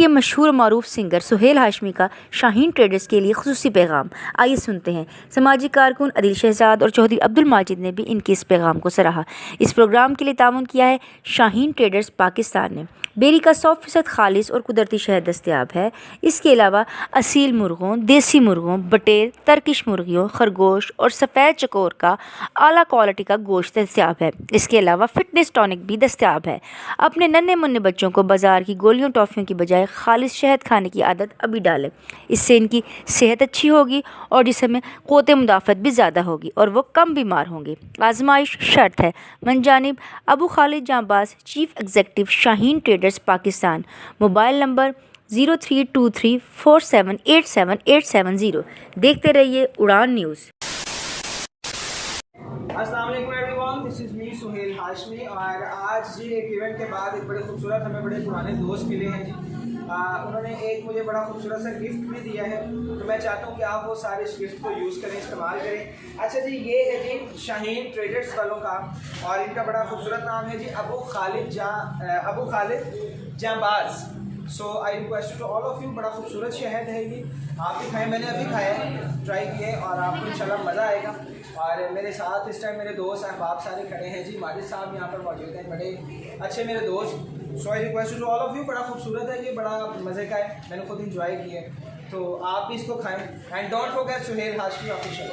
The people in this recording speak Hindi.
के मशहूर मारूफ सिंगर सुहेल हाशमी का शाहीन ट्रेडर्स के लिए खुसूसी पैगाम। आइए सुनते हैं। समाजी कारकुन अदिल शहजाद और चौधरी अब्दुल माजिद ने भी इनके इस पैगाम को सराहा। इस प्रोग्राम के लिए ताउन किया है शाहीन ट्रेडर्स पाकिस्तान ने। बेरी का 100% खालिश और कुदरती शहद दस्तयाब है। इसके अलावा असील मुर्गों, देसी मुर्गों, बटेर, तर्किश मुर्गियों, खरगोश और सफ़ेद चकोर का आला क्वालिटी का गोश्त दस्तयाब है। इसके अलावा फिटनेस टॉनिक भी दस्तयाब है। अपने नन्हे मुन्ने बच्चों को बाजार की गोलियों टॉफ़ियों की बजाय खालिश शहद खाने की आदत अभी डालें। इससे इनकी सेहत अच्छी होगी और जिस्म में क़ुव्वत मुदाफ़त भी ज़्यादा होगी और वो कम बीमार होंगे। आजमाइश शर्त है। मनजानिब Abu Khalid Janbaz, chief executive, Shaheen traders Pakistan. Mobile number 032347878770। देखते रहिए उड़ान न्यूज़। अस्सलाम वालेकुम everyone, this is me Suhail Hashmi. और आज जी एक इवेंट के बाद एक बड़े खूबसूरत हमें बड़े पुराने दोस्त मिले हैं जी। उन्होंने एक मुझे बड़ा खूबसूरत सा गिफ्ट भी दिया है, तो मैं चाहता हूँ कि आप वो सारे इस गिफ्ट को यूज़ करें, इस्तेमाल करें। अच्छा जी, ये है जी शाहीन ट्रेडर्स वालों का और इनका बड़ा खूबसूरत नाम है जी Abu Khalid Janbaz. So I request to all of you, बड़ा खूबसूरत शहद है ये, आप भी खाएँ। मैंने अभी खाया है, ट्राई किए और आपको इंशाल्लाह मज़ा आएगा। और मेरे साथ इस टाइम मेरे दोस्त अहबाब सारे खड़े हैं जी। माजिद साहब यहाँ पर मौजूद हैं, बड़े अच्छे मेरे दोस्त। So I request to all of you, बड़ा खूबसूरत है ये, बड़ा मज़े का है, मैंने खुद इंजॉय किया है, तो आप भी इसको खाएँ। And don't forget Suhail Hashmi official.